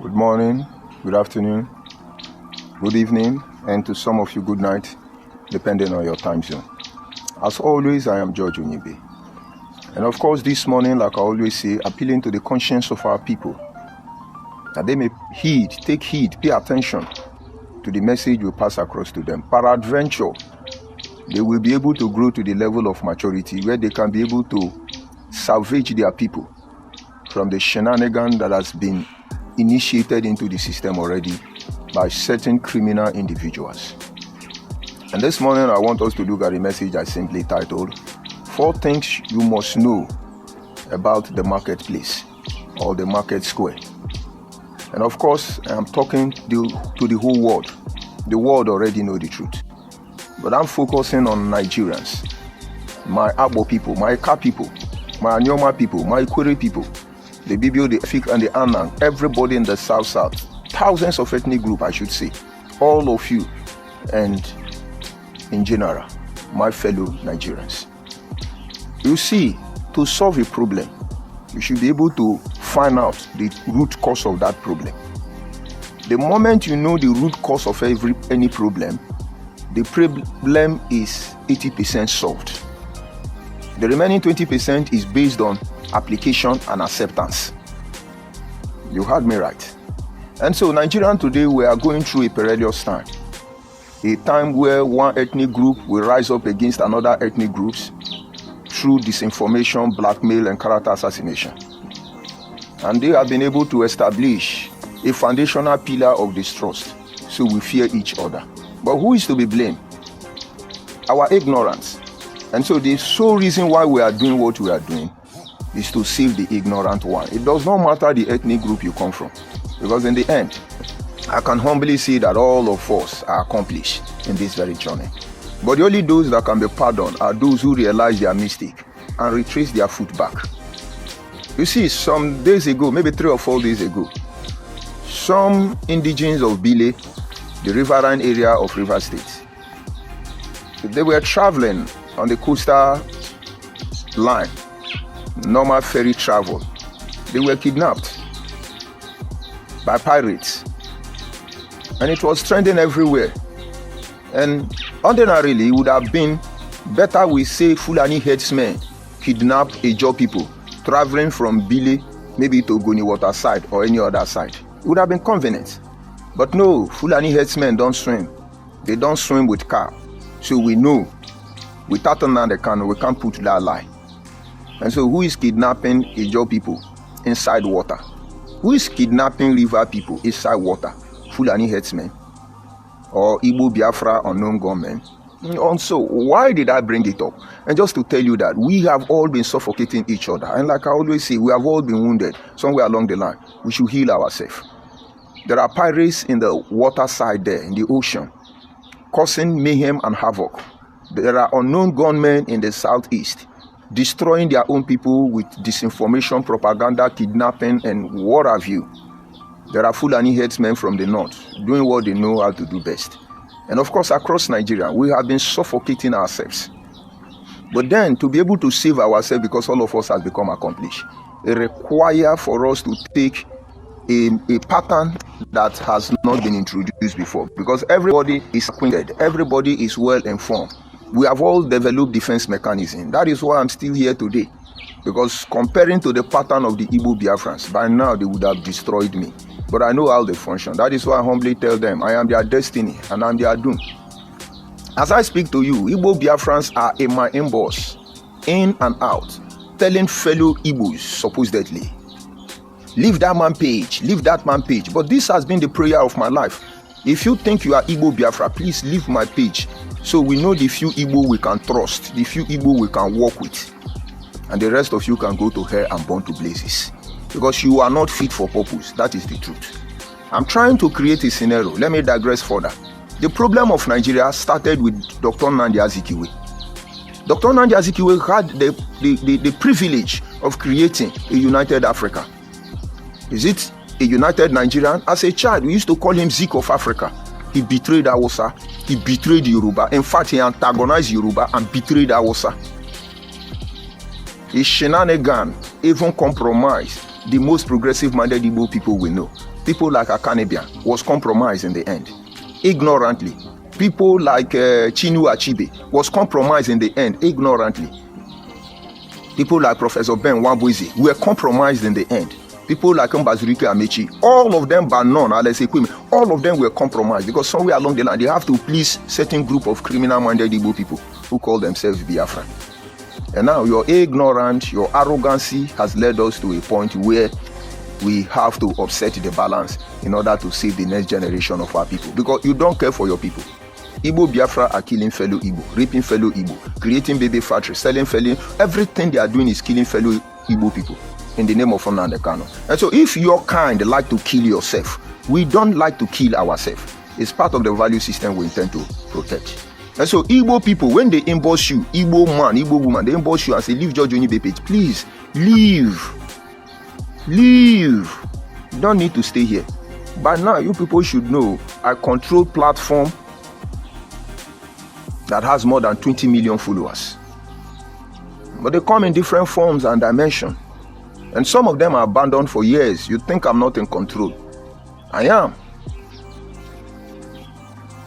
Good morning, good afternoon, good evening, and to some of you, good night, depending on your time zone. As always, I am George Onyibe. And of course, this morning, like I always say, appealing to the conscience of our people, that they may take heed, pay attention to the message we pass across to them. Peradventure, they will be able to grow to the level of maturity where they can be able to salvage their people from the shenanigan that has been initiated into the system already by certain criminal individuals. And this morning I want us to look at a message I simply titled 4 Things You Must Know About the Marketplace or the Market Square. And of course I'm talking to the whole world. The world already know the truth, but I'm focusing on Nigerians, my Abo people, my Ika people, my Anyoma people, my Ikwere people, the Bibio, the Efik, and the Anang, everybody in the South, thousands of ethnic groups, I should say, all of you, and in general, my fellow Nigerians. You see, to solve a problem, you should be able to find out the root cause of that problem. The moment you know the root cause of any problem, the problem is 80% solved. The remaining 20% is based on application and acceptance. You heard me right. And so Nigerian today, we are going through a perilous time. A time where one ethnic group will rise up against another ethnic groups through disinformation, blackmail, and character assassination. And they have been able to establish a foundational pillar of distrust. So we fear each other. But who is to be blamed? Our ignorance. And so the sole reason why we are doing what we are doing is to save the ignorant one. It does not matter the ethnic group you come from, because in the end, I can humbly say that all of us are accomplished in this very journey. But only those that can be pardoned are those who realize their mistake and retrace their foot back. You see, some days ago, maybe 3 or 4 days ago, some indigenes of Bile, the riverine area of Rivers State, they were traveling on the coastal line, normal ferry travel. They were kidnapped by pirates, and it was trending everywhere. And ordinarily, it would have been better we say Fulani headsmen kidnap Ijaw people traveling from Bile, maybe to Goni Water side or any other side. It would have been convenient. But no, Fulani headsmen don't swim. They don't swim with car. So we know, without another can, we can't put that lie. And so who is kidnapping Ijaw people inside water? Who is kidnapping river people inside water? Fulani headsmen or Igbo Biafra unknown gunmen? And so why did I bring it up? And just to tell you that we have all been suffocating each other. And like I always say, we have all been wounded somewhere along the line. We should heal ourselves. There are pirates in the water side there, in the ocean, causing mayhem and havoc. There are unknown gunmen in the southeast, destroying their own people with disinformation, propaganda, kidnapping, and what have you. There are Fulani headsmen from the north doing what they know how to do best. And of course, across Nigeria, we have been suffocating ourselves. But then, to be able to save ourselves, because all of us has become accomplished, it requires for us to take a pattern that has not been introduced before. Because everybody is acquainted, everybody is well informed. We have all developed defense mechanism. That is why I'm still here today. Because comparing to the pattern of the Igbo Biafrans, by now they would have destroyed me. But I know how they function. That is why I humbly tell them, I am their destiny and I am their doom. As I speak to you, Igbo Biafrans are in my inbox, in and out, telling fellow Igbos, supposedly, leave that man page, leave that man page. But this has been the prayer of my life. If you think you are Igbo Biafra, please leave my page. So we know the few Igbo we can trust, the few Igbo we can work with. And the rest of you can go to hell and burn to blazes. Because you are not fit for purpose. That is the truth. I'm trying to create a scenario. Let me digress further. The problem of Nigeria started with Dr. Nnamdi Azikiwe. Dr. Nnamdi Azikiwe had the privilege of creating a united Africa. Is it a united Nigerian? As a child, we used to call him Zik of Africa. He betrayed Hausa. He betrayed Yoruba. In fact, he antagonized Yoruba and betrayed Hausa. His shenanigan even compromised the most progressive-minded Igbo people we know. People like Akanebia was compromised in the end, ignorantly. People like Chinua Achebe was compromised in the end, ignorantly. People like Professor Ben Wambuizi were compromised in the end. People like Mbazurike Amechi, all of them bar none, all of them were compromised because somewhere along the line they have to please certain group of criminal-minded Igbo people who call themselves Biafran. And now your ignorance, your arrogancy has led us to a point where we have to upset the balance in order to save the next generation of our people. Because you don't care for your people. Igbo Biafra are killing fellow Igbo, raping fellow Igbo, creating baby factories, selling fellow. Everything they are doing is killing fellow Igbo people in the name of Nnamdi Kanu. And so if your kind like to kill yourself, we don't like to kill ourselves. It's part of the value system we intend to protect. And so Igbo people, when they emboss you, Igbo man, Igbo woman, they emboss you and say, leave George Onyibe page. Please, leave. Leave. You don't need to stay here. By now, you people should know I control platform that has more than 20 million followers. But they come in different forms and dimensions. And some of them are abandoned for years. You think I'm not in control. I am.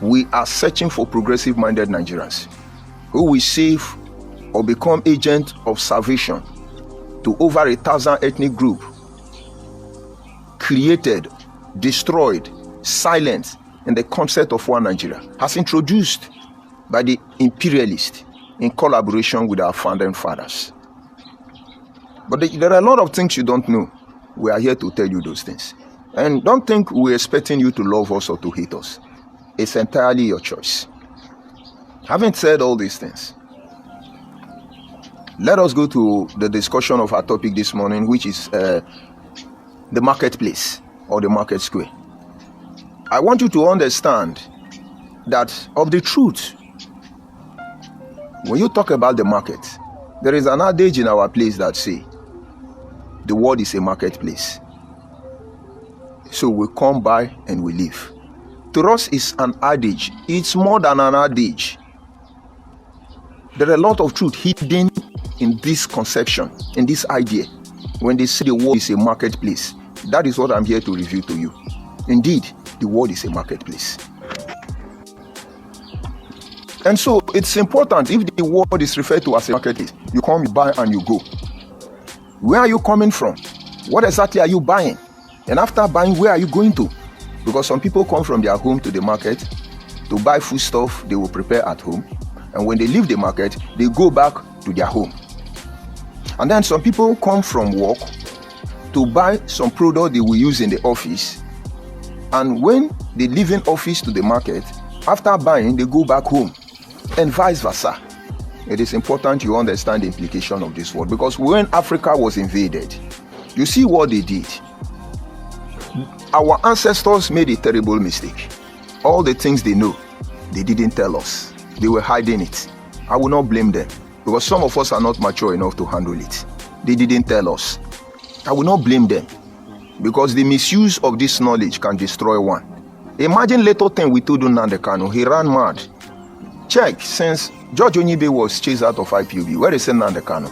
We are searching for progressive-minded Nigerians who will save or become agents of salvation to over 1,000 ethnic groups created, destroyed, silenced in the concept of one Nigeria, as introduced by the imperialists in collaboration with our founding fathers. But there are a lot of things you don't know. We are here to tell you those things. And don't think we're expecting you to love us or to hate us. It's entirely your choice. Having said all these things, let us go to the discussion of our topic this morning, which is the marketplace or the market square. I want you to understand that of the truth, when you talk about the market, there is an adage in our place that say, the world is a marketplace. So we come by and we leave. To us, it's an adage. It's more than an adage. There are a lot of truth hidden in this conception, in this idea. When they say the world is a marketplace, that is what I'm here to reveal to you. Indeed, the world is a marketplace. And so it's important, if the world is referred to as a marketplace, you come, you buy, and you go. Where are you coming from? What exactly are you buying? And after buying, where are you going to? Because some people come from their home to the market to buy food stuff they will prepare at home. And when they leave the market, they go back to their home. And then some people come from work to buy some product they will use in the office. And when they leave in office to the market, after buying, they go back home. And vice versa. It is important you understand the implication of this word, because when Africa was invaded, you see what they did. Our ancestors made a terrible mistake. All the things they know, they didn't tell us. They were hiding it. I will not blame them, because some of us are not mature enough to handle it. They didn't tell us. I will not blame them, because the misuse of this knowledge can destroy one. Imagine little thing we told Nnamdi Kanu. He ran mad. Check, since George Onyibe was chased out of IPOB, where is Nnamdi Kanu?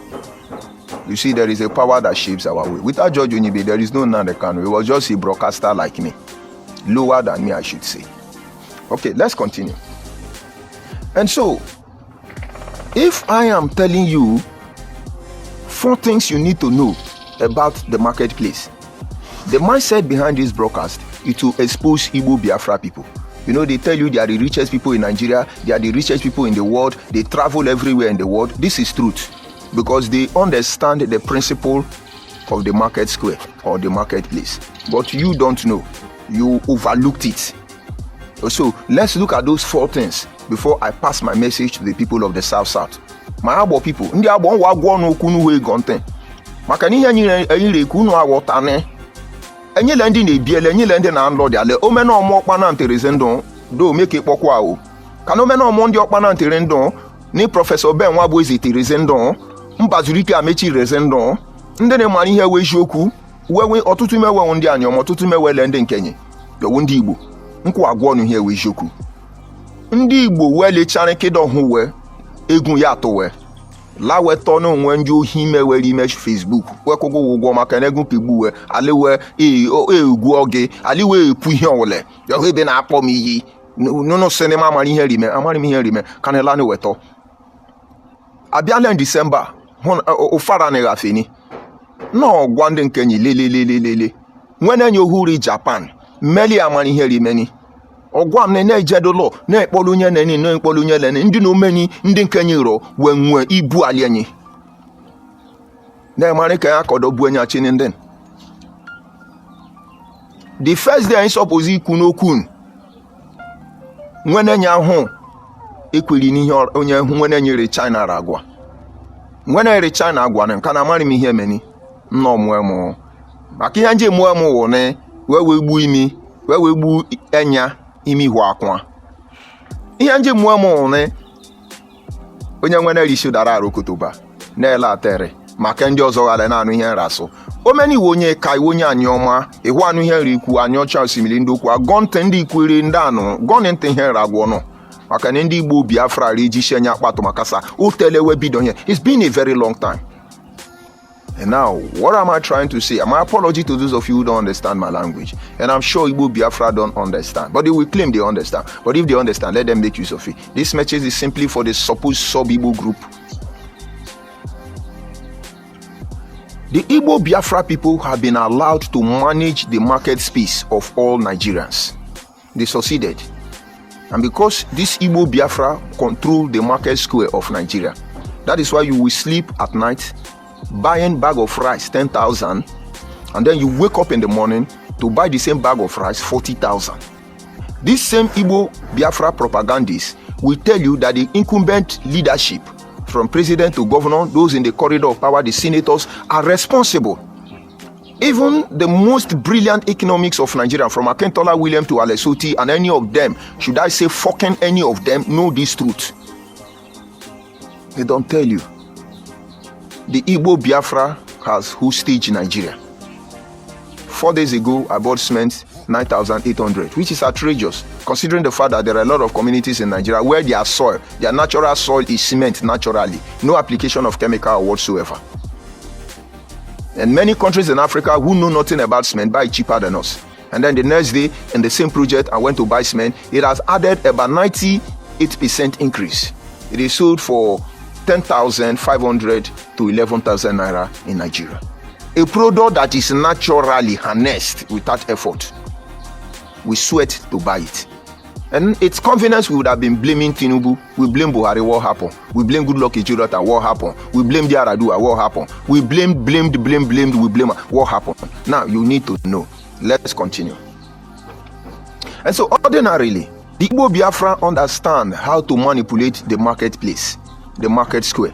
You see, there is a power that shapes our way. Without George Onyibe, there is no Nnamdi Kanu. He was just a broadcaster like me. Lower than me, I should say. Okay, let's continue. And so, if I am telling you 4 things you need to know about the marketplace, the mindset behind this broadcast is to expose Igbo Biafra people. You know, they tell you they are the richest people in Nigeria, they are the richest people in the world, they travel everywhere in the world. This is truth, because they understand the principle of the market square or the marketplace. But you don't know. You overlooked it. So let's look at those 4 things before I pass my message to the people of the South. My Abo people, ndị Abo wagwo no kunu we gonten. Maka ni anyire kunu awotane. Enye lendi na ebiele, enye lendi na landlord ale. O me na omo okpa na ntereze ndon, do make pokwa o. Kana o me na omo ndi okpa na ntere ndon, ni Professor Ben Wambuizi tereze ndon, Mbazurike Amechi reze ndon. Ndị na mani ihe we joku, wewe otutu mewe ndi anyom, otutu mewe lendi nkenye. Yo ndi Igbo. Nkwa agwo no here we joku. Ndị Igbo we le chare kedo hu we, egun ya to we. la weto no nwenjo hime weri mesh Facebook we kogo wogo maka na egu pigbu we alewe egu oge aliwe epu ihe ole yo hebe na akpọ m iyi no cinema amari ihe rime amari ihe rime kanela ni weto abiala in December ufara na gafeni no gwande nkenyi lele nwene nyo huri Japan meli amari ihe rime ni ogwam ne na-ejedolo na-ekpolu nye neni na-ekpolu nye leni ndị na omeni ndị nkenye ro we nwe ibu alienyi na-emari ka ya kodo bu enya chini ndị the first day anyị suppose ikwu n'okwu nwene nya hụ ekweli n'ihe onye nwene nyere China ragwa nwene nyere China agwa na kana amari m ihe meni nno muemu maka ihe nje muemu wo ne we gbu imi we gbu enya imi hu akwa ihe nje muemu ne onye nwene risho dara arokotoba na ele atere maka ndị ọzọ gale na anụ ihe nraso omeni wo onye kai onye anyoma ihu anụ ihe nri ikwu anyocha osimiri ndị okwu agọnte ndị ikwere ndị anụ gọnte ihe nragwo no maka na ndị Igbo Biafra reji shenya akpatu makasa utelewe bido here. It's been a very long time. And now, what am I trying to say? My apology to those of you who don't understand my language. And I'm sure Igbo Biafra don't understand. But they will claim they understand. But if they understand, let them make use of it. This message is simply for the supposed sub-Igbo group. The Igbo Biafra people have been allowed to manage the market space of all Nigerians. They succeeded. And because this Igbo Biafra control the market square of Nigeria, that is why you will sleep at night buying bag of rice 10,000, and then you wake up in the morning to buy the same bag of rice 40,000. This same Igbo Biafra propagandists will tell you that the incumbent leadership, from president to governor, those in the corridor of power, the senators, are responsible. Even the most brilliant economics of Nigeria, from Akintola William to Alex Otti, and any of them, should I say fucking any of them, know this truth. They don't tell you. The Igbo Biafra has hostage Nigeria. 4 days ago, I bought cement 9,800, which is outrageous, considering the fact that there are a lot of communities in Nigeria where their soil, their natural soil is cement naturally, no application of chemical whatsoever. And many countries in Africa who know nothing about cement buy cheaper than us. And then the next day, in the same project, I went to buy cement. It has added about 98% increase. It is sold for 10,500 to 11,000 naira in Nigeria. A product that is naturally harnessed without effort. We sweat to buy it. And it's convenience. We would have been blaming Tinubu. We blame Buhari, what happened? We blame Goodluck Ejirota, what happened? We blame Yar'Adua, what happened? We blamed, we blame, what happened? Now, you need to know. Let's continue. And so, ordinarily, the Igbo Biafra understand how to manipulate the marketplace, the market square.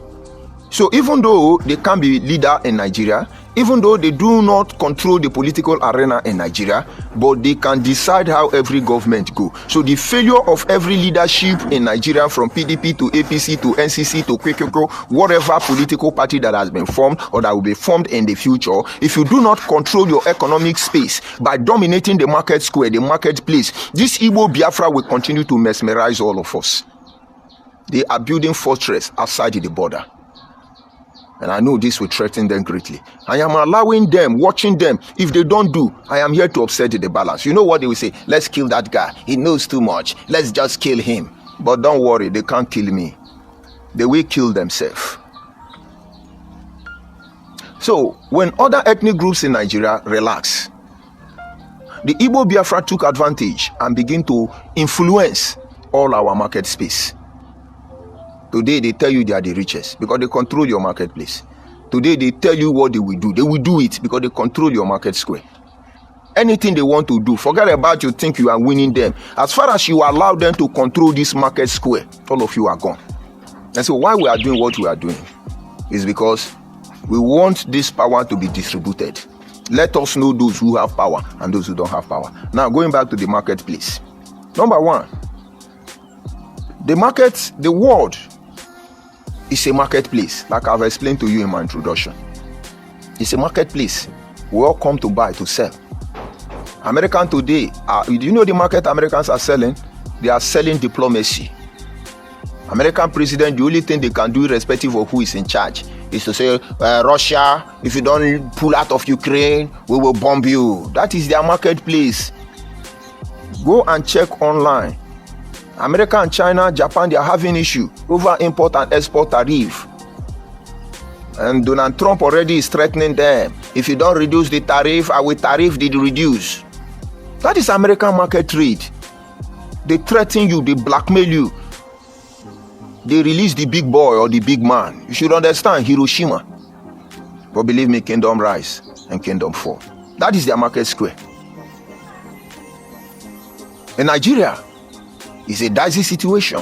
So, even though they can be leader in Nigeria, even though they do not control the political arena in Nigeria, but they can decide how every government go. So the failure of every leadership in Nigeria, from PDP to APC to NCC to KKK, whatever political party that has been formed or that will be formed in the future, if you do not control your economic space by dominating the market square, the marketplace, this Igbo Biafra will continue to mesmerize all of us. They are building fortress outside the border. And I know this will threaten them greatly. I am allowing them, watching them. If they don't do, I am here to upset the balance. You know what they will say? Let's kill that guy. He knows too much. Let's just kill him. But don't worry, they can't kill me. They will kill themselves. So, when other ethnic groups in Nigeria relax, the Igbo Biafra took advantage and began to influence all our market space. Today, they tell you they are the richest because they control your marketplace. Today, they tell you what they will do. They will do it because they control your market square. Anything they want to do, forget about you think you are winning them. As far as you allow them to control this market square, all of you are gone. And so why we are doing what we are doing is because we want this power to be distributed. Let us know those who have power and those who don't have power. Now, going back to the marketplace. Number one, the world is a marketplace, like I've explained to you in my introduction. It's a marketplace. We all come to buy, to sell. American today, do you know the market Americans are selling? They are selling diplomacy. American president, the only thing they can do, irrespective of who is in charge, is to say, Russia, if you don't pull out of Ukraine, we will bomb you. That is their marketplace. Go and check online. America and China, Japan, they are having issue over import and export tariff. And Donald Trump already is threatening them. If you don't reduce the tariff, I will tariff the reduce. That is American market trade. They threaten you, they blackmail you. They release the big boy or the big man. You should understand Hiroshima. But believe me, kingdom rise and kingdom fall. That is their market square. In Nigeria, it's a dicey situation.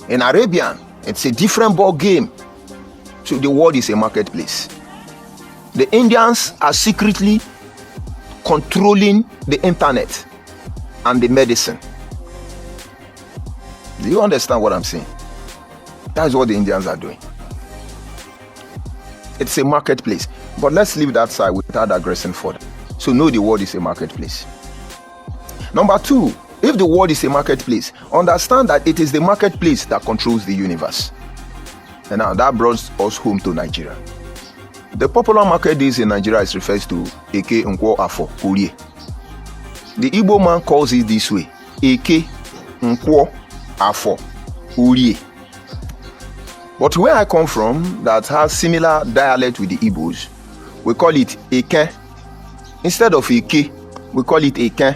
In Arabian, it's a different ball game. So the world is a marketplace. The Indians are secretly controlling the internet and the medicine. Do you understand what I'm saying? That's what the Indians are doing. It's a marketplace. But let's leave that side without digressing further. So know the world is a marketplace. Number two, if the world is a marketplace, understand that it is the marketplace that controls the universe. And now that brought us home to Nigeria. The popular market days in Nigeria is referred to Eke Nkwo Afo Orie. The Igbo man calls it this way: Eke Nkwo Afo Orie. But where I come from, that has similar dialect with the Igbos, we call it Eke. Instead of Eke, we call it Eke.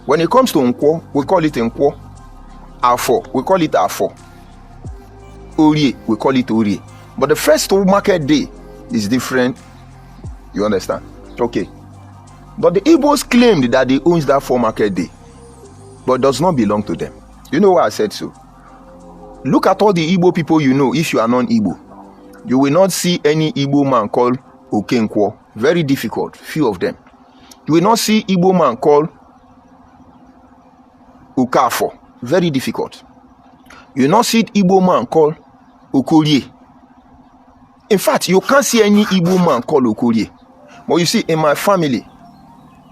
When it comes to Nkwo, we call it Nkwo. Afo, we call it Afo. Orie, we call it Orie. But the first market day is different. You understand? Okay. But the Igbos claimed that they own that for market day, but does not belong to them. You know why I said so? Look at all the Igbo people you know. If you are non-Igbo, you will not see any Igbo man called Okenkwo. Very difficult, few of them. You will not see Igbo man called Okafo. Very difficult. You will not see Igbo man called Okorie. In fact, you can't see any Igbo man called Okorie. But you see, in my family,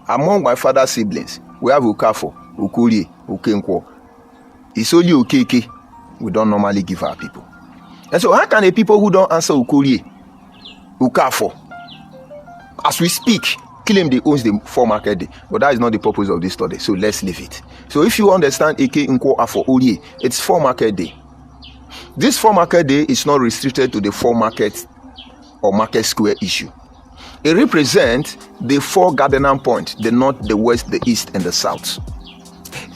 among my father's siblings, we have Okafo, Okorie, Okenkwo. It's only Okeke we don't normally give our people. And so how can the people who don't answer Okorie, Okafo, as we speak, claim they own the four market day? But that is not the purpose of this study, so let's leave it. So if you understand Eke Nkwo Afo Orie, it's four market day. This four market day is not restricted to the four market or market square issue. It represents the four cardinal points: the north, the west, the east, and the south.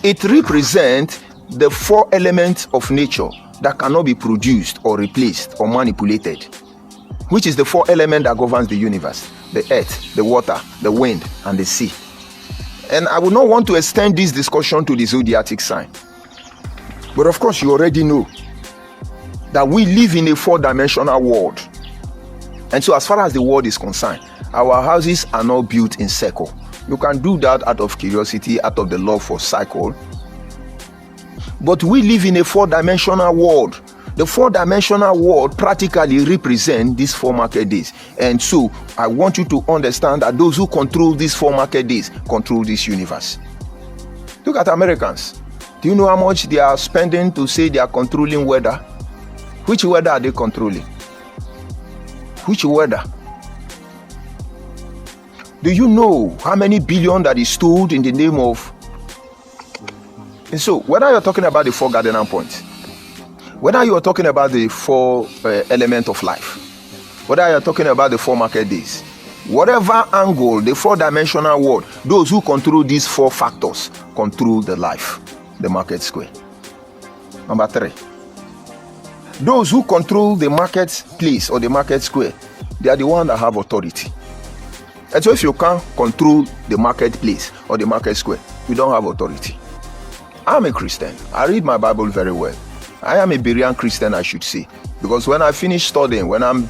It represents the four elements of nature that cannot be produced or replaced or manipulated, which is the four elements that governs the universe: the earth, the water, the wind, and the sea. And I would not want to extend this discussion to the zodiac sign. But of course, you already know that we live in a four-dimensional world. And so as far as the world is concerned, our houses are not built in circle. You can do that out of curiosity, out of the love for cycle. But we live in a four-dimensional world. The four-dimensional world practically represents these four market days. And so I want you to understand that those who control these four market days control this universe. Look at Americans. Do you know how much they are spending to say they are controlling weather? Which weather are they controlling? Which weather? Do you know how many billion that is stored in the name of? And so, whether you're talking about the four cardinal points, whether you're talking about the four elements of life, whether you're talking about the four market days, whatever angle, the four-dimensional world, those who control these four factors control the life, the market square. Number three, those who control the marketplace or the market square, they are the ones that have authority. And so if you can't control the marketplace or the market square, you don't have authority. I'm a Christian. I read my Bible very well. I am a Berean Christian, I should say. Because when I finish studying, when I'm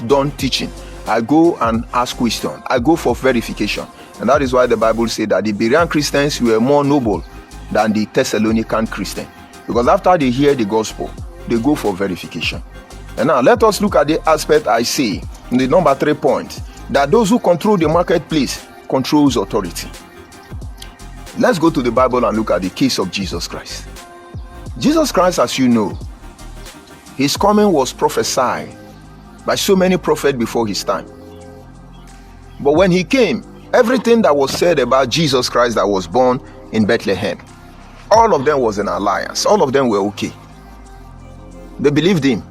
done teaching, I go and ask questions. I go for verification. And that is why the Bible says that the Berean Christians were more noble than the Thessalonican Christians. Because after they hear the gospel, they go for verification. And now let us look at the aspect I say in the number 3 point, that those who control the marketplace controls authority. Let's go to the Bible and look at the case of Jesus Christ. Jesus Christ, as you know, His coming was prophesied by so many prophets before his time. But when he came, everything that was said about Jesus Christ that was born in Bethlehem, all of them was an alliance. All of them were okay. They believed him.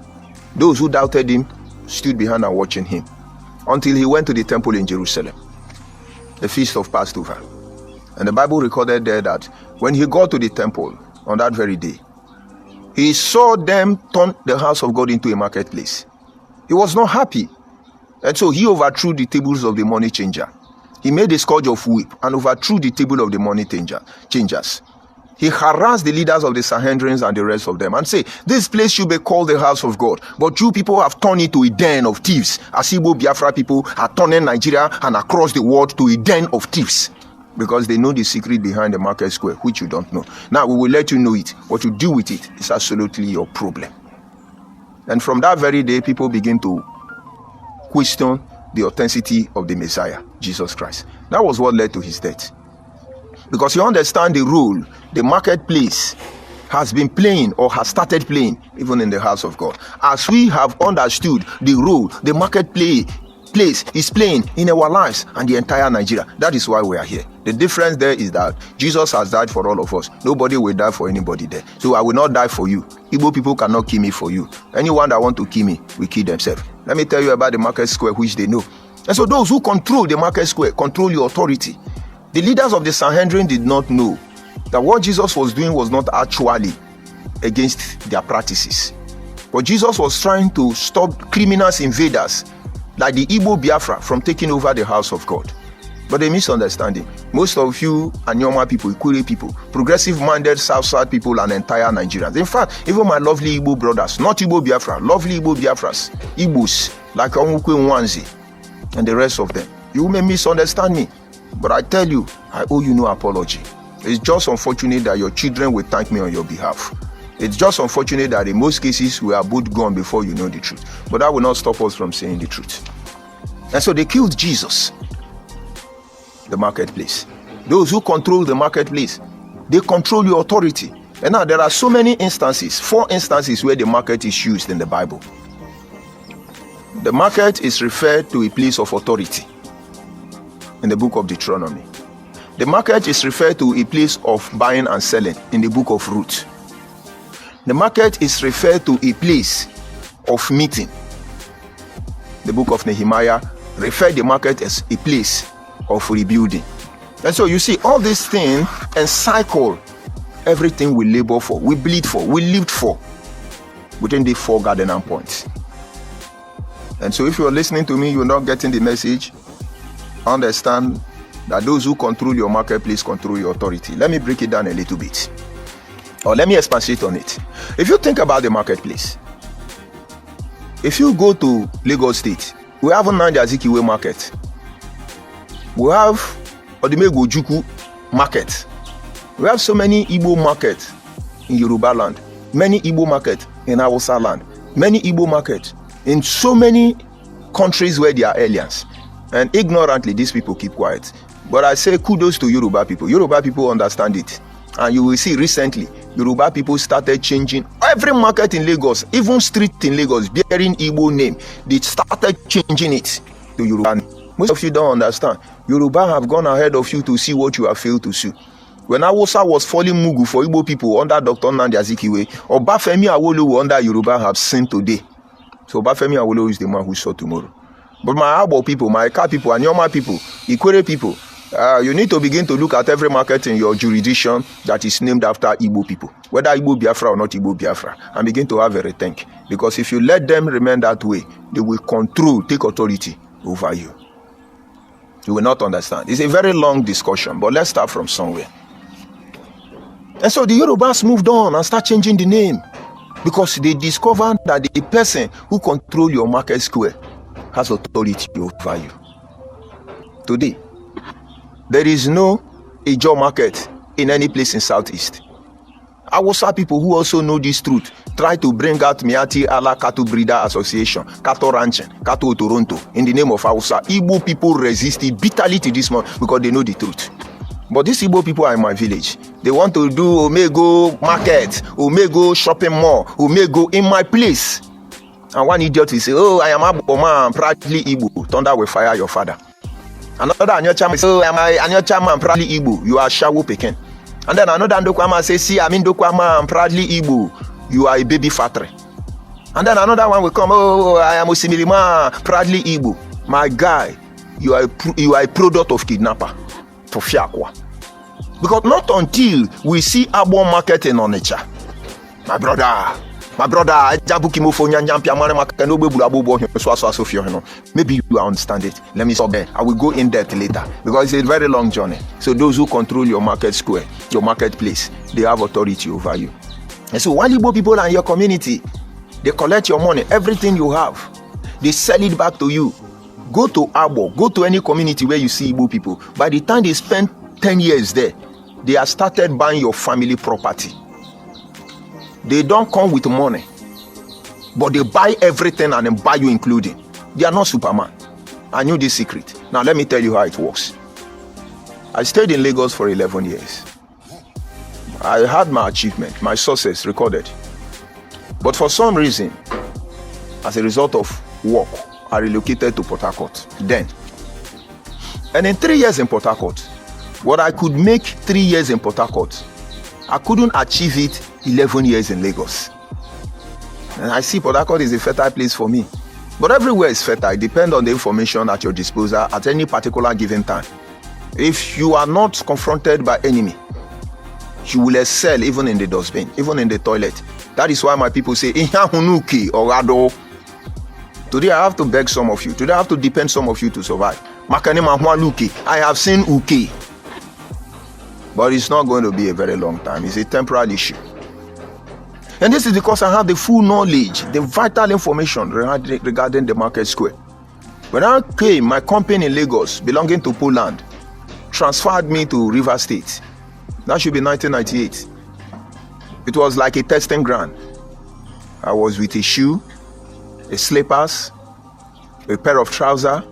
Those who doubted him stood behind and watching him until he went to the temple in Jerusalem, the feast of Passover. And the Bible recorded there that when he got to the temple on that very day, he saw them turn the house of God into a marketplace. He was not happy. And so he overthrew the tables of the money changer. He made a scourge of whip and overthrew the table of the money changers. He harassed the leaders of the Sanhedrins and the rest of them and say, this place should be called the house of God. But you people have turned it to a den of thieves. As Igbo Biafra people are turning Nigeria and across the world to a den of thieves. Because they know the secret behind the market square, which you don't know. Now we will let you know it. What you do with it is absolutely your problem. And from that very day, people begin to question the authenticity of the Messiah, Jesus Christ. That was what led to his death. Because you understand the role the marketplace has been playing or has started playing even in the house of God. As we have understood the role the marketplace is playing in our lives and the entire Nigeria. That is why we are here. The difference there is that Jesus has died for all of us. Nobody will die for anybody there. So I will not die for you. Igbo people cannot kill me for you. Anyone that want to kill me will kill themselves. Let me tell you about the market square, which they know. And so those who control the market square control your authority. The leaders of the Sanhedrin did not know that what Jesus was doing was not actually against their practices. But Jesus was trying to stop criminals, invaders, like the Igbo Biafra from taking over the house of God. But they misunderstanding. Most of you are Nyoma people, Ikure people, progressive-minded South people and entire Nigerians. In fact, even my lovely Igbo brothers, not Igbo Biafra, lovely Igbo Biafras, Igbos, like Onwukwe Nwanze, and the rest of them. You may misunderstand me, but I tell you, I owe you no apology. It's just unfortunate that your children will thank me on your behalf. It's just unfortunate that in most cases we are both gone before you know the truth. But that will not stop us from saying the truth. And so they killed Jesus, the marketplace. Those who control the marketplace, they control your authority. And now there are so many instances, 4 instances where the market is used in the Bible. The market is referred to a place of authority in the book of Deuteronomy. The market is referred to a place of buying and selling in the book of Ruth. The market is referred to a place of meeting. The book of Nehemiah referred the market as a place of rebuilding. And so you see, all these things encircle everything we labor for, we bleed for, we lived for within the 4 cardinal points. And so if you are listening to me, you're not getting the message, understand that those who control your marketplace control your authority. Let me break it down a little bit. Or let me expatiate on it. If you think about the marketplace, if you go to Lagos State, we have Nnamdi Azikiwe market. We have Odumegwu Ojukwu market. We have so many Igbo markets in Yoruba land, many Igbo markets in Hausa land, many Igbo markets in so many countries where they are aliens. And ignorantly, these people keep quiet. But I say kudos to Yoruba people. Yoruba people understand it. And you will see recently, Yoruba people started changing every market in Lagos, even street in Lagos bearing Igbo name. They started changing it to Yoruba. Most of you don't understand. Yoruba have gone ahead of you to see what you have failed to see. When Hausa was falling mugu for Igbo people under Dr. Nnamdi Azikiwe, Obafemi Awolowo under Yoruba have seen today. So Obafemi Awolowo is the man who saw tomorrow. But my Abo people, my Ika people, and Nyoma people, Ikwere people, you need to begin to look at every market in your jurisdiction that is named after Igbo people, whether Igbo Biafra or not Igbo Biafra, and begin to have a rethink. Because if you let them remain that way, they will control, take authority over you. You will not understand. It's a very long discussion, but let's start from somewhere. And so the Yorubas moved on and start changing the name because they discovered that the person who controls your market square has authority over you. Today, there is no Ijaw market in any place in Southeast. Hausa people who also know this truth try to bring out Miati Allah Cattle Breeder Association, Cattle Ranching, Cattle Toronto in the name of Hausa. Igbo people resist it bitterly to this moment because they know the truth. But these Igbo people are in my village. They want to do Omego market, Omego shopping mall, Omego in my place. And one idiot will say, oh, I am Abo man, proudly Igbo. Thunder will fire your father. Another Anyocha will say, oh, I am Anyocha man, proudly Igbo. You are Shawu Pekin. And then another Ndokwama say, see, I'm Ndokwama, I'm proudly Igbo. You are a baby factory. And then another one will come, oh, I am Osimilima, proudly Igbo. My guy, you are a product of kidnapper. Tofiakwa. Because not until we see Abo market in Onitsha. My brother, maybe you understand it. Let me stop there. I will go in depth later because it's a very long journey. So those who control your market square, your marketplace, they have authority over you. And so while Igbo people are in your community, they collect your money, everything you have, they sell it back to you. Go to Abo, go to any community where you see Igbo people. By the time they spend 10 years there, they have started buying your family property. They don't come with money, but they buy everything and then buy you including. They are not Superman. I knew this secret. Now let me tell you how it works. I stayed in Lagos for 11 years. I had my achievement, my success recorded. But for some reason, as a result of work, I relocated to Port Harcourt then. And in 3 years in Port Harcourt, what I could make 3 years in Port Harcourt, I couldn't achieve it 11 years in Lagos. And I see Port Harcourt is a fertile place for me. But everywhere is fertile, depends on the information at your disposal at any particular given time. If you are not confronted by enemy, you will excel even in the dustbin, even in the toilet. That is why my people say, Ihahunuki Orado. Today I have to beg some of you. Today I have to depend some of you to survive. I have seen Uke. But it's not going to be a very long time. It's a temporary issue. And this is because I have the full knowledge, the vital information regarding the market square. When I came, my company in Lagos, belonging to Poland, transferred me to River State. That should be 1998. It was like a testing ground. I was with a shoe, a slippers, a pair of trousers,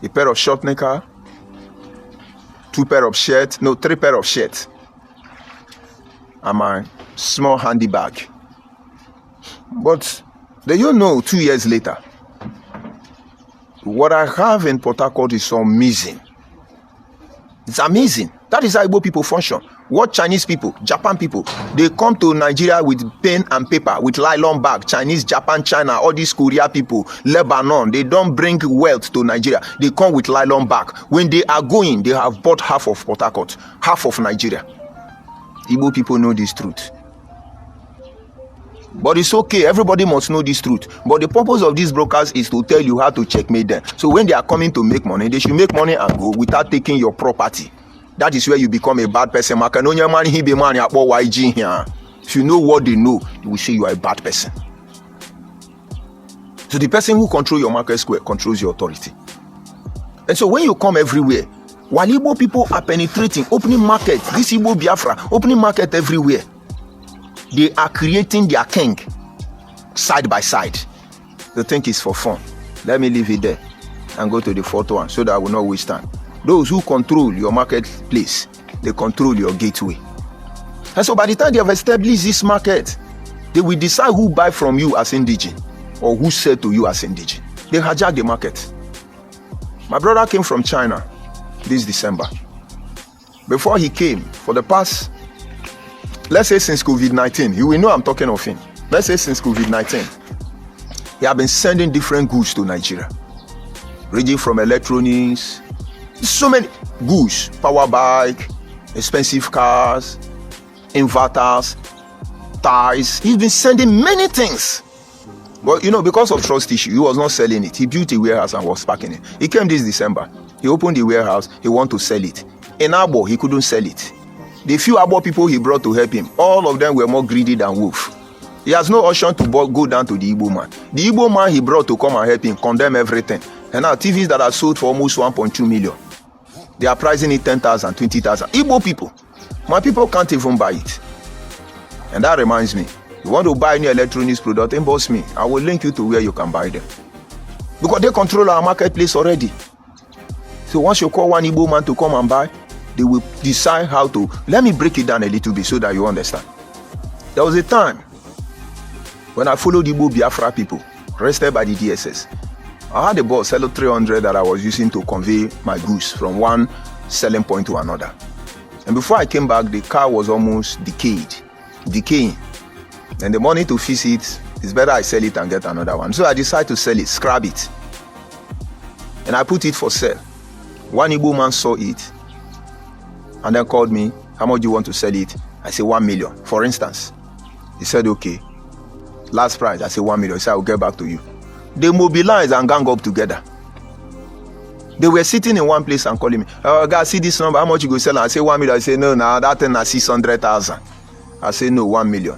a pair of short knicker, 3 pair of shirts, and my small handy bag. But do you know, 2 years later, what I have in Port Harcourt is amazing. It's amazing. That is how Igbo people function. What Chinese people, Japan people, they come to Nigeria with pen and paper, with nylon bag. Chinese, Japan, China, all these Korea people, Lebanon, they don't bring wealth to Nigeria. They come with nylon bag. When they are going, they have bought half of Port Harcourt, half of Nigeria. Igbo people know this truth. But it's okay, everybody must know this truth. But the purpose of these brokers is to tell you how to checkmate them. So when they are coming to make money, they should make money and go without taking your property. That is where you become a bad person. If you know what they know, you will say you are a bad person. So the person who controls your market square controls your authority. And so when you come everywhere, while Igbo people are penetrating, opening market, this Igbo Biafra, opening market everywhere, they are creating their king side by side. The thing is for fun. Let me leave it there and go to the fourth one so that I will not waste time. Those who control your marketplace, they control your gateway. And so by the time they have established this market, they will decide who buy from you as indigene or who sell to you as indigene. They hijack the market. My brother came from China this December. Before he came, for the past, let's say since COVID-19, you will know I'm talking of him. Let's say since COVID-19, he have been sending different goods to Nigeria. Ranging from electronics, so many goods, power bike, expensive cars, inverters, ties. He's been sending many things. But you know, because of trust issue, he was not selling it. He built a warehouse and was packing it. He came this December. He opened the warehouse. He wanted to sell it. In Abo, he couldn't sell it. The few Abo people he brought to help him, all of them were more greedy than Wolf. He has no option to go down to the Igbo man. The Igbo man he brought to come and help him condemn everything. And now TVs that are sold for almost 1.2 million. They are pricing it 10,000, 20,000. Igbo people. My people can't even buy it. And that reminds me, you want to buy any electronics product, inbox me. I will link you to where you can buy them. Because they control our marketplace already. So once you call one Igbo man to come and buy, They will decide how to. Let me break it down a little bit so that you understand. There was a time when I followed Igbo Biafra people arrested by the DSS. I had a bus, Hello 300, that I was using to convey my goods from one selling point to another. And before I came back, the car was almost decaying. And the money to fix it, it's better I sell it and get another one. So I decided to sell it, scrap it. And I put it for sale. One Igbo man saw it and then called me, how much do you want to sell it? I said 1 million, for instance. He said, okay. Last price, I said 1 million. He said, I'll get back to you. They mobilized and gang up together. They were sitting in one place and calling me, oh, guys, see this number, how much you go sell? I say 1 million. I say, no, that thing is 600,000. I say, no, 1 million.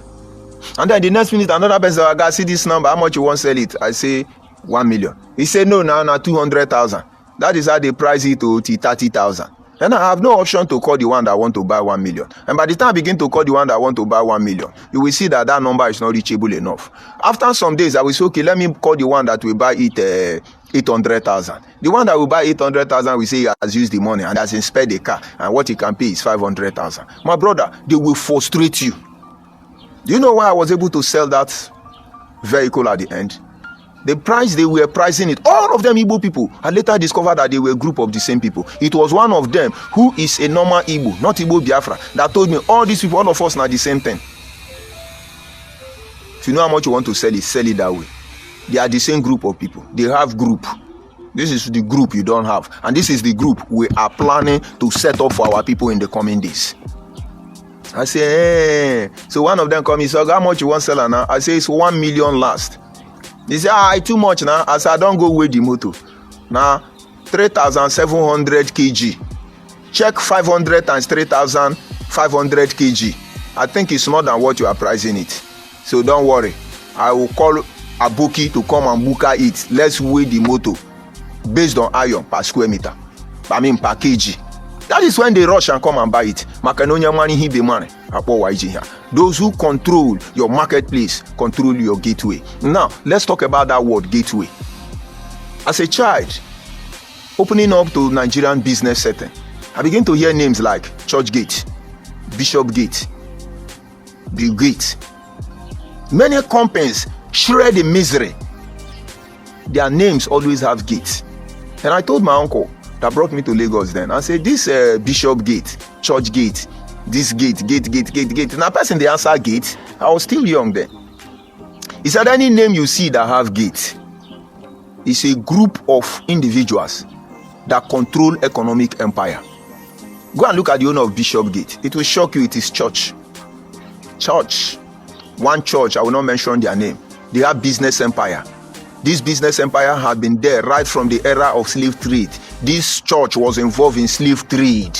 And then the next minute, another person said, oh, guys, see this number, how much you want to sell it? I say 1 million. He said, no, 200,000. That is how they price it to 30,000. And I have no option to call the one that want to buy 1 million. And by the time I begin to call the one that want to buy 1 million, you will see that number is not reachable enough. After some days, I will say, okay, let me call the one that will buy it 800,000. The one that will buy 800,000 will say he has used the money and has inspected the car, and what he can pay is 500,000. My brother, they will frustrate you. Do you know why I was able to sell that vehicle at the end? The price they were pricing it, all of them Igbo people. I later discovered that they were a group of the same people. It was one of them who is a normal Igbo, not Igbo Biafra, that told me all these people, all of us are the same thing. If you know how much you want to sell it that way. They are the same group of people. They have group. This is the group you don't have. And this is the group we are planning to set up for our people in the coming days. I say, hey. So one of them come, he said, how much you want to sell now? I say, it's 1 million last. They say, it's too much now. I said, I don't go with the motor. Now, 3,700 kg. Check 500 times 3,500 kg. I think it's more than what you are pricing it. So don't worry. I will call Aboki to come and book it. Let's weigh the motor based on iron per square meter. I mean per kg. That is when they rush and come and buy it. Those who control your marketplace control your gateway. Now, let's talk about that word gateway. As a child, opening up to Nigerian business setting, I begin to hear names like Church Gate, Bishop Gate, Bill Gate. Many companies shred the misery. Their names always have gates. And I told my uncle that brought me to Lagos then, I said, this Bishop Gate, Church Gate, this gate. And a person they answer gate. I was still young then. He said, any name you see that have gate is a group of individuals that control economic empire. Go and look at the owner of Bishop Gate. It will shock you. It is church. One church, I will not mention their name. They have business empire. This business empire had been there right from the era of slave trade. This church was involved in slave trade.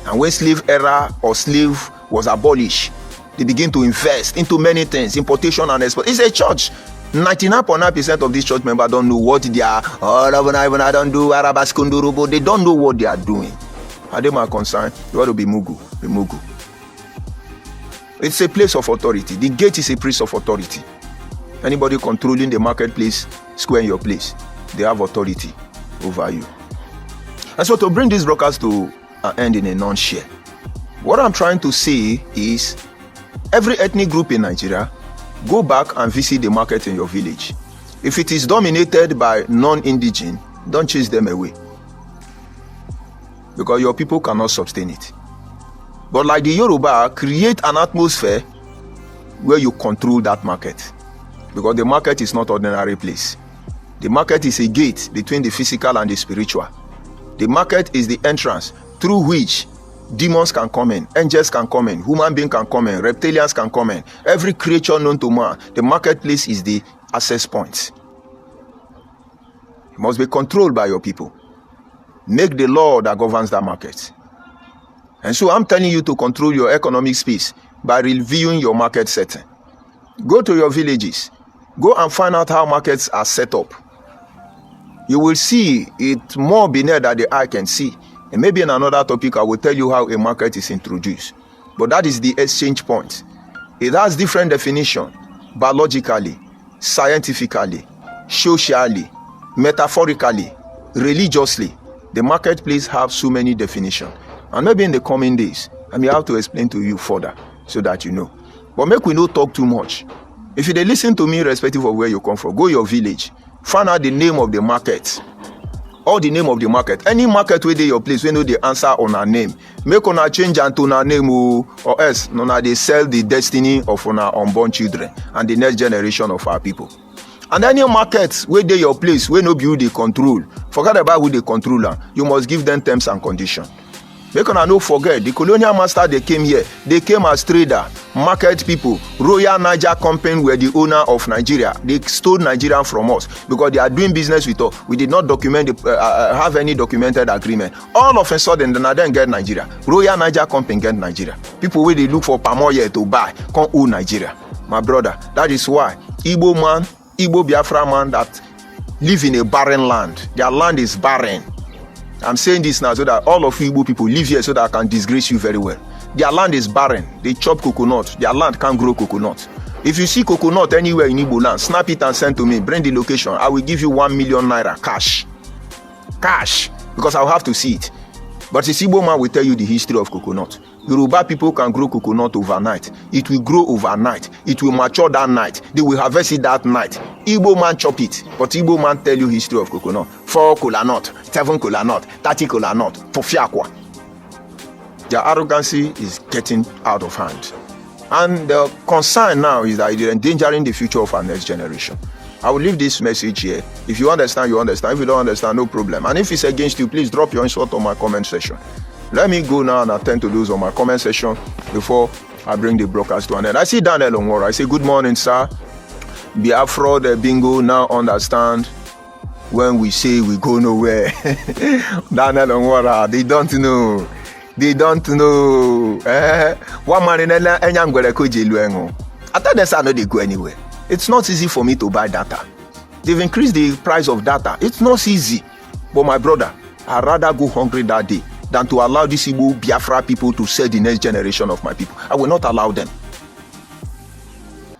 And when slave era or slave was abolished, they begin to invest into many things, importation and export. It's a church. 99.9% of these church members don't know what they are. I don't do Arabaskundurubo. They don't know what they are doing. Are they my concern? You want to be Mugu. It's a place of authority. The gate is a place of authority. Anybody controlling the marketplace, square in your place, they have authority over you. And so to bring this broadcast to an end in a nutshell, what I'm trying to say is every ethnic group in Nigeria, go back and visit the market in your village. If it is dominated by non-indigenous, don't chase them away. Because your people cannot sustain it. But like the Yoruba, create an atmosphere where you control that market. Because the market is not an ordinary place. The market is a gate between the physical and the spiritual. The market is the entrance through which demons can come in, angels can come in, human beings can come in, reptilians can come in. Every creature known to man, the marketplace is the access point. It must be controlled by your people. Make the law that governs that market. And so I'm telling you to control your economic space by reviewing your market setting. Go to your villages. Go and find out how markets are set up. You will see it more beneath that the eye can see. And maybe in another topic, I will tell you how a market is introduced. But that is the exchange point. It has different definition, biologically, scientifically, socially, metaphorically, religiously. The marketplace have so many definitions. And maybe in the coming days, I may have to explain to you further so that you know. But make we not talk too much. If you dey listen to me irrespective of where you come from, go your village, find out the name of the market. All the name of the market. Any market where they your place, we know the answer on our name. Make una change and to our name or else una they sell the destiny of our unborn children and the next generation of our people. And any market where they your place, where no you they control. Forget about who they control. You must give them terms and conditions. Make una no forget, the colonial master they came here, they came as trader, market people. Royal Niger Company were the owner of Nigeria. They stole Nigeria from us because they are doing business with us. We did not have any documented agreement. All of a sudden, they then get Nigeria. Royal Niger Company get Nigeria. People where they look for palm oil to buy, can't own Nigeria. My brother, that is why Igbo man, Igbo Biafra man that live in a barren land. Their land is barren. I'm saying this now so that all of you Igbo people live here so that I can disgrace you very well. Their land is barren. They chop coconut. Their land can't grow coconut. If you see coconut anywhere in Igbo land, snap it and send to me. Bring the location. I will give you 1 million naira cash. Cash. Because I'll have to see it. But this Igbo man will tell you the history of coconut. Yoruba people can grow coconut overnight. It will grow overnight. It will mature that night. They will harvest it that night. Igbo man chop it. But Igbo man tell you history of coconut. 4 kola nut, 7 kola nut, 30 kola nut, Tofiakwa. Their arrogancy is getting out of hand. And the concern now is that they're endangering the future of our next generation. I will leave this message here. If you understand, you understand. If you don't understand, no problem. And if it's against you, please drop your insult on my comment section. Let me go now and attend to those on my comment section before I bring the broadcast to an end. I see Daniel Onwara. I say, good morning, sir. Biafra, the bingo now understand when we say we go nowhere. Daniel Onwara, they don't know. They don't know. One man in Enyangwere I thought that's how they go anywhere. It's not easy for me to buy data. They've increased the price of data. It's not easy. But my brother, I'd rather go hungry that day than to allow these Igbo Biafra people to sell the next generation of my people. I will not allow them.